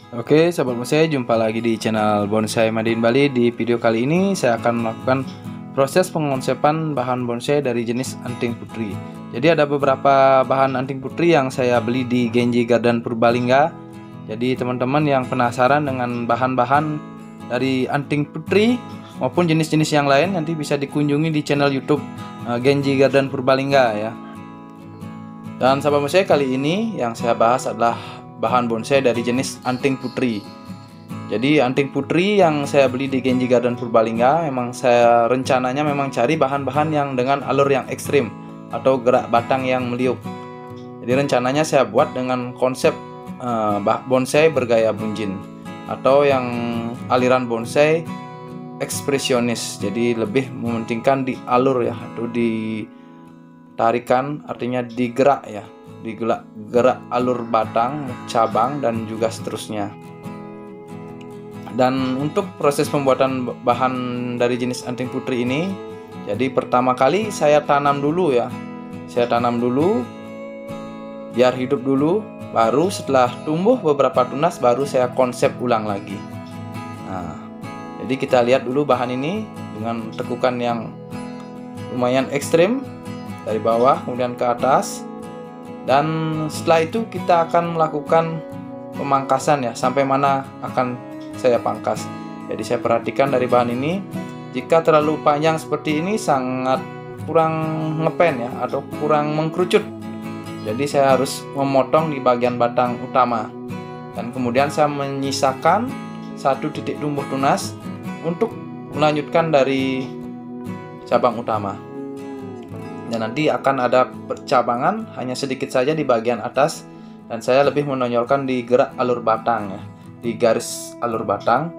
Oke, sahabat bonsai, jumpa lagi di channel Bonsai Made in Bali. Di video kali ini saya akan melakukan proses pengonsepan bahan bonsai dari jenis anting putri. Jadi ada beberapa bahan anting putri yang saya beli di Genji Garden Purbalingga. Jadi teman-teman yang penasaran dengan bahan-bahan dari anting putri maupun jenis-jenis yang lain, nanti bisa dikunjungi di channel YouTube Genji Garden Purbalingga ya. Dan sahabat bonsai, kali ini yang saya bahas adalah bahan bonsai dari jenis anting putri. Jadi anting putri yang saya beli di Genji Garden Purbalingga, memang saya rencananya memang cari bahan-bahan yang dengan alur yang ekstrim atau gerak batang yang meliuk. Jadi rencananya saya buat dengan konsep bonsai bergaya bunjin atau yang aliran bonsai ekspresionis. Jadi lebih mementingkan di alur ya, atau di tarikan, artinya digerak ya, gerak alur batang, cabang, dan juga seterusnya. Dan untuk proses pembuatan bahan dari jenis anting putri ini, jadi pertama kali saya tanam dulu ya, saya tanam dulu biar hidup dulu, baru setelah tumbuh beberapa tunas baru saya konsep ulang lagi. Nah, jadi kita lihat dulu bahan ini dengan tekukan yang lumayan ekstrim dari bawah kemudian ke atas. Dan setelah itu kita akan melakukan pemangkasan ya, sampai mana akan saya pangkas. Jadi saya perhatikan dari bahan ini, jika terlalu panjang seperti ini sangat kurang ngepen ya, atau kurang mengkerucut. Jadi saya harus memotong di bagian batang utama. Dan kemudian saya menyisakan satu titik tumbuh tunas untuk melanjutkan dari cabang utama. Dan nanti akan ada percabangan hanya sedikit saja di bagian atas, dan saya lebih menonjolkan di gerak alur batang ya, di garis alur batang.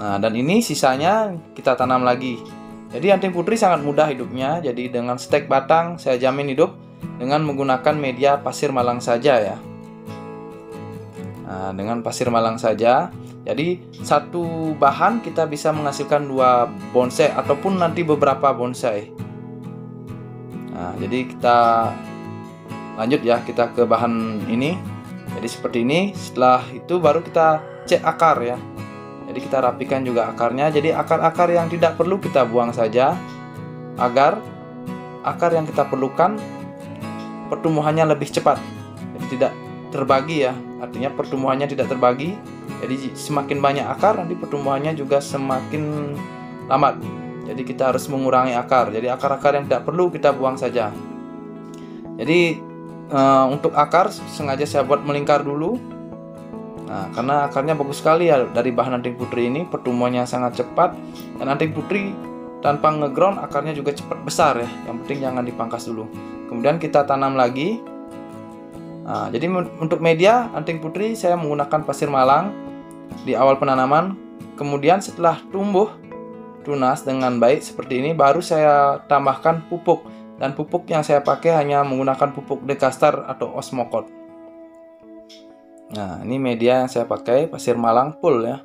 Nah, dan ini sisanya kita tanam lagi. Jadi anting putri sangat mudah hidupnya. Jadi dengan stek batang saya jamin hidup dengan menggunakan media pasir malang saja ya. Nah, dengan pasir malang saja. Jadi satu bahan kita bisa menghasilkan 2 bonsai ataupun nanti beberapa bonsai. Nah, jadi kita lanjut ya, kita ke bahan ini. Jadi seperti ini. Setelah itu baru kita cek akar ya. Jadi kita rapikan juga akarnya. Jadi akar-akar yang tidak perlu kita buang saja, agar akar yang kita perlukan pertumbuhannya lebih cepat. Jadi tidak terbagi ya. Artinya pertumbuhannya tidak terbagi. Jadi semakin banyak akar, nanti pertumbuhannya juga semakin lambat. Jadi kita harus mengurangi akar. Jadi akar-akar yang tidak perlu kita buang saja. Jadi untuk akar sengaja saya buat melingkar dulu. Nah, karena akarnya bagus sekali ya dari bahan anting putri ini, pertumbuhannya sangat cepat. Dan anting putri tanpa ngeground akarnya juga cepat besar ya. Yang penting jangan dipangkas dulu. Kemudian kita tanam lagi. Nah, jadi untuk media anting putri saya menggunakan pasir malang di awal penanaman. Kemudian setelah tumbuh tunas dengan baik seperti ini, baru saya tambahkan pupuk. Dan pupuk yang saya pakai hanya menggunakan pupuk Dekastar atau Osmocote. Nah, ini media yang saya pakai, pasir malang full ya.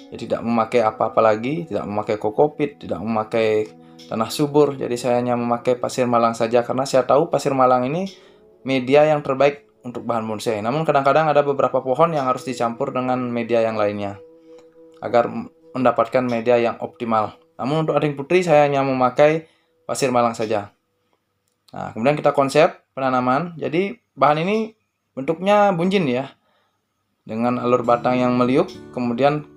Jadi tidak memakai apa-apa lagi, tidak memakai kokopit, tidak memakai tanah subur. Jadi saya hanya memakai pasir malang saja, karena saya tahu pasir malang ini media yang terbaik untuk bahan bonsai. Namun kadang-kadang ada beberapa pohon yang harus dicampur dengan media yang lainnya agar mendapatkan media yang optimal. Namun untuk anting putri saya hanya memakai pasir malang saja. Nah, kemudian kita konsep penanaman. Jadi bahan ini bentuknya bunjin ya, dengan alur batang yang meliuk, kemudian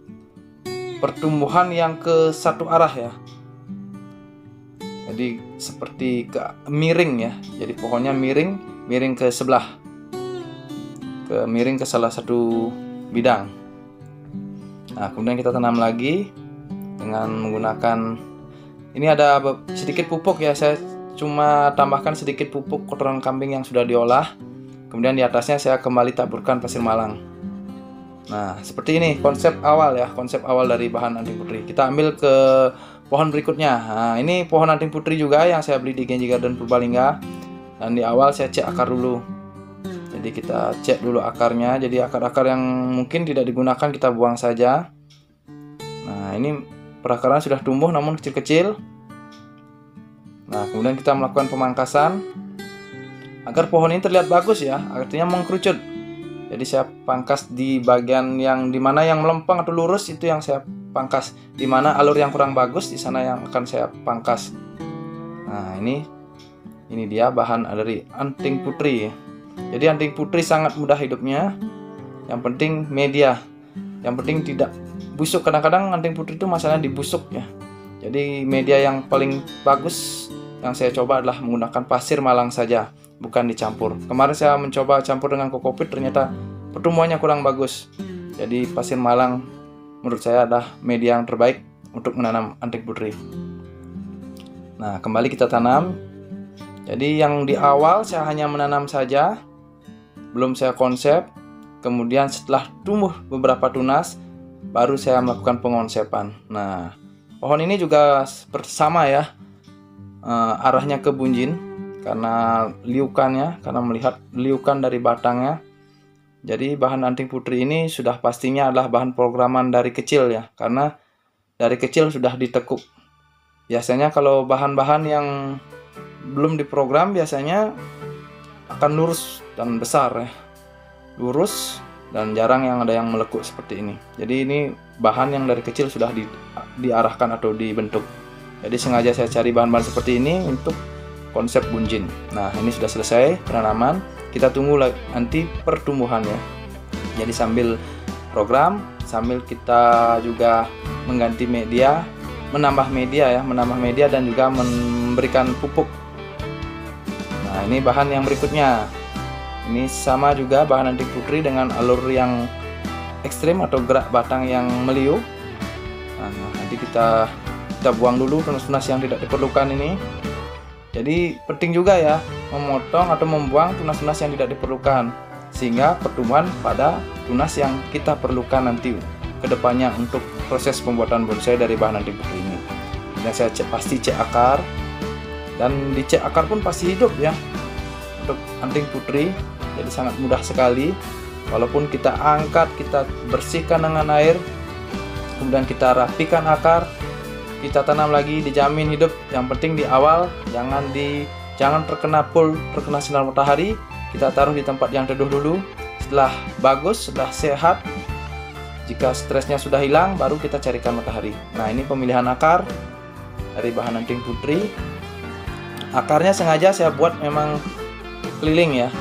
pertumbuhan yang ke satu arah ya. Jadi seperti miring ya. Jadi pohonnya miring ke sebelah, miring ke salah satu bidang. Nah, kemudian kita tanam lagi dengan menggunakan, ini ada sedikit pupuk ya, saya cuma tambahkan sedikit pupuk kotoran kambing yang sudah diolah. Kemudian di atasnya saya kembali taburkan pasir malang. Nah, seperti ini konsep awal ya, konsep awal dari bahan anting putri. Kita ambil ke pohon berikutnya. Nah, ini pohon anting putri juga yang saya beli di Genji Garden Purbalingga. Dan di awal saya cek akar dulu. Jadi kita cek dulu akarnya. Jadi akar-akar yang mungkin tidak digunakan kita buang saja. Nah, ini perakaran sudah tumbuh namun kecil-kecil. Nah, kemudian kita melakukan pemangkasan agar pohon ini terlihat bagus ya, artinya mengkerucut. Jadi saya pangkas di bagian yang dimana yang melempeng atau lurus, itu yang saya pangkas. Dimana alur yang kurang bagus, di sana yang akan saya pangkas. Nah, ini dia bahan dari anting putri. Jadi anting putri sangat mudah hidupnya. Yang penting media. Yang penting tidak busuk. Kadang-kadang anting putri itu masalahnya dibusuk ya. Jadi media yang paling bagus yang saya coba adalah menggunakan pasir malang saja, bukan dicampur. Kemarin saya mencoba campur dengan kokopit, ternyata pertumbuhannya kurang bagus. Jadi pasir malang menurut saya adalah media yang terbaik untuk menanam anting putri. Nah, kembali kita tanam. Jadi yang di awal saya hanya menanam saja, belum saya konsep. Kemudian setelah tumbuh beberapa tunas, baru saya melakukan pengonsepan. Nah, pohon ini juga bersama ya, arahnya ke bunjin karena liukannya, karena melihat liukan dari batangnya. Jadi bahan anting putri ini sudah pastinya adalah bahan programan dari kecil ya, karena dari kecil sudah ditekuk. Biasanya kalau bahan-bahan yang belum diprogram biasanya akan lurus dan besar ya, lurus dan jarang yang ada yang melekuk seperti ini. Jadi ini bahan yang dari kecil sudah diarahkan atau dibentuk. Jadi sengaja saya cari bahan-bahan seperti ini untuk konsep bunjin. Nah, ini sudah selesai penanaman. Kita tunggu nanti pertumbuhannya. Jadi sambil program, sambil kita juga mengganti media, menambah media dan juga memberikan pupuk. Nah, ini bahan yang berikutnya. Ini sama juga bahan anting putri dengan alur yang ekstrim atau gerak batang yang meliuk. Nah, nanti kita buang dulu tunas-tunas yang tidak diperlukan ini. Jadi penting juga ya memotong atau membuang tunas-tunas yang tidak diperlukan, sehingga pertumbuhan pada tunas yang kita perlukan nanti ke depannya untuk proses pembuatan bonsai dari bahan anting putri ini. Dan saya pasti cek akar, dan dicek akar pun pasti hidup ya untuk anting putri. Jadi sangat mudah sekali. Walaupun kita angkat, kita bersihkan dengan air, kemudian kita rapikan akar, kita tanam lagi, dijamin hidup. Yang penting di awal jangan terkena sinar matahari. Kita taruh di tempat yang teduh dulu. Setelah bagus, sudah sehat, jika stresnya sudah hilang, baru kita carikan matahari. Nah, ini pemilihan akar dari bahan anting putri. Akarnya sengaja saya buat memang keliling ya,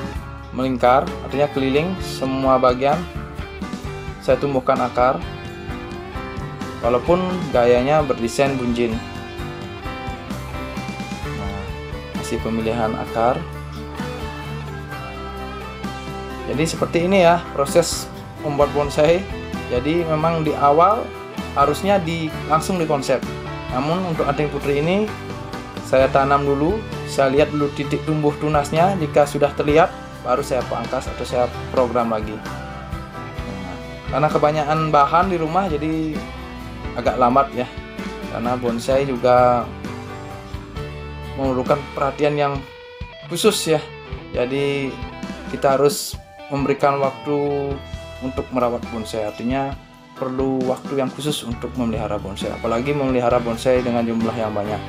melingkar, artinya keliling semua bagian saya tumbuhkan akar, walaupun gayanya berdesain bunjin. Nah, masih pemilihan akar. Jadi seperti ini ya proses membuat bonsai. Jadi memang di awal harusnya langsung dikonsep. Namun untuk anting putri ini saya tanam dulu, saya lihat dulu titik tumbuh tunasnya. Jika sudah terlihat, baru saya pangkas atau saya program lagi. Nah, karena kebanyakan bahan di rumah jadi agak lambat ya, karena bonsai juga memerlukan perhatian yang khusus ya. Jadi kita harus memberikan waktu untuk merawat bonsai, artinya perlu waktu yang khusus untuk memelihara bonsai, apalagi memelihara bonsai dengan jumlah yang banyak.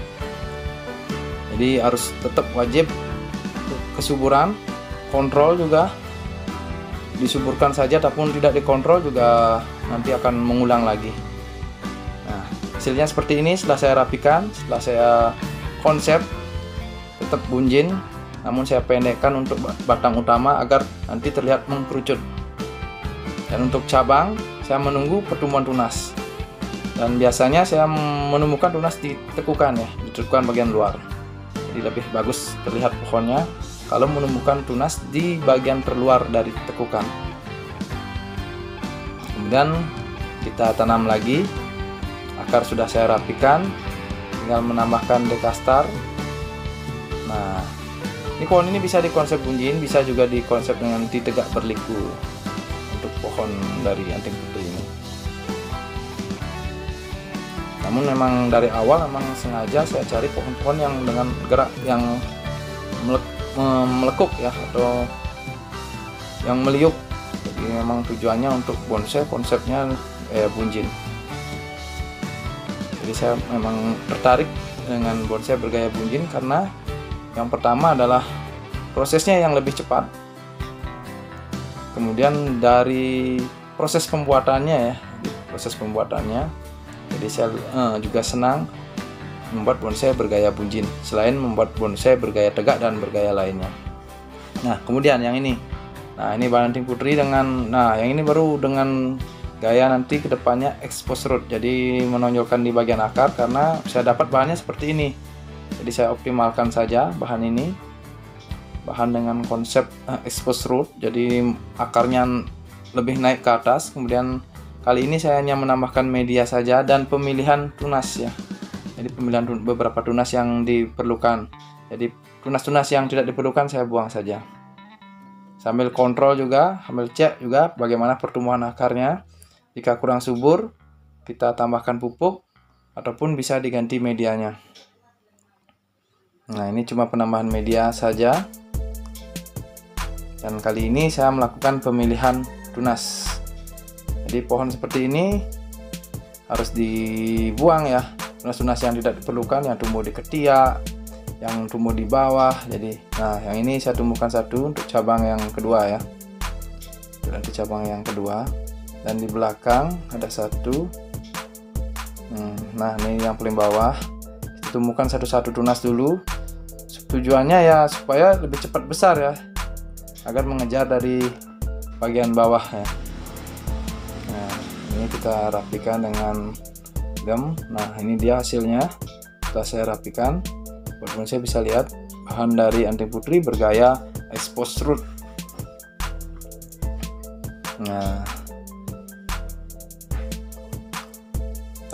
Jadi harus tetap wajib kesuburan, kontrol juga. Disuburkan saja ataupun tidak dikontrol juga nanti akan mengulang lagi. Nah, hasilnya seperti ini setelah saya rapikan, setelah saya konsep tetap bunjin, namun saya pendekkan untuk batang utama agar nanti terlihat mengkerucut. Dan untuk cabang saya menunggu pertumbuhan tunas. Dan biasanya saya menemukan tunas di tekukan ya, di tekukan bagian luar. Jadi lebih bagus terlihat pohonnya kalau menemukan tunas di bagian terluar dari tekukan. Kemudian kita tanam lagi. Akar sudah saya rapikan, tinggal menambahkan dekastar. Nah, ini pohon ini bisa dikonsep bunjin, bisa juga dikonsep dengan tegak berliku untuk pohon dari anting putri ini. Namun memang dari awal memang sengaja saya cari pohon-pohon yang dengan gerak yang melekuk ya, atau yang meliuk. Jadi memang tujuannya untuk bonsai konsepnya bunjin. Jadi saya memang tertarik dengan bonsai bergaya bunjin karena yang pertama adalah prosesnya yang lebih cepat. kemudian dari proses pembuatannya ya, jadi saya juga senang membuat bonsai bergaya bunjin, selain membuat bonsai bergaya tegak dan bergaya lainnya. Nah, kemudian yang ini, nah ini bahan anting putri dengan, nah yang ini baru dengan gaya nanti kedepannya expose root, jadi menonjolkan di bagian akar karena saya dapat bahannya seperti ini. Jadi saya optimalkan saja bahan ini, bahan dengan konsep expose root, jadi akarnya lebih naik ke atas. Kemudian kali ini saya hanya menambahkan media saja dan pemilihan tunas ya. Jadi pemilihan beberapa tunas yang diperlukan. Jadi tunas-tunas yang tidak diperlukan saya buang saja. Sambil kontrol juga, sambil cek juga bagaimana pertumbuhan akarnya. Jika kurang subur, kita tambahkan pupuk ataupun bisa diganti medianya. Nah, ini cuma penambahan media saja. Dan kali ini saya melakukan pemilihan tunas. Jadi pohon seperti ini harus dibuang ya, tunas-tunas yang tidak diperlukan, yang tumbuh di ketiak, yang tumbuh di bawah. Jadi, nah yang ini saya tumbuhkan satu untuk cabang yang kedua ya. Nanti cabang yang kedua. Dan di belakang ada satu. Nah ini yang paling bawah. Kita tumbuhkan satu-satu tunas dulu. Tujuannya ya supaya lebih cepat besar ya, agar mengejar dari bagian bawah ya. Nah ini kita rapikan dengan gam. Nah ini dia hasilnya. Setelah saya rapikan, teman-teman saya bisa lihat bahan dari anting putri bergaya expose root. Nah,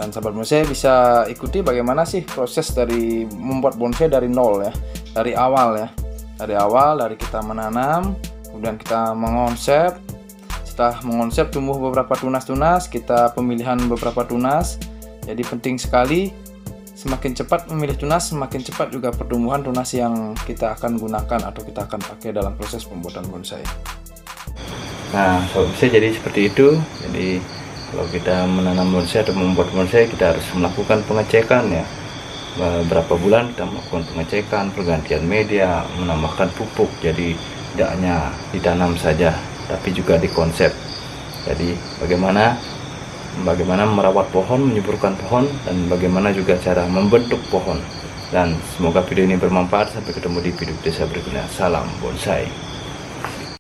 dan sahabat bonsai bisa ikuti bagaimana sih proses dari membuat bonsai dari nol ya, dari awal ya, dari kita menanam, kemudian kita mengonsep. Setelah mengonsep tumbuh beberapa tunas-tunas, kita pemilihan beberapa tunas. Jadi penting sekali, semakin cepat memilih tunas, semakin cepat juga pertumbuhan tunas yang kita akan gunakan atau kita akan pakai dalam proses pembuatan bonsai. Nah, bonsai jadi seperti itu. Jadi kalau kita menanam bonsai atau membuat bonsai, kita harus melakukan pengecekan ya. Beberapa bulan kita melakukan pengecekan, pergantian media, menambahkan pupuk. Jadi tidak hanya ditanam saja, tapi juga dikonsep. Jadi bagaimana merawat pohon, menyuburkan pohon, dan bagaimana juga cara membentuk pohon. Dan semoga video ini bermanfaat. Sampai ketemu di video desa berikutnya. Salam bonsai.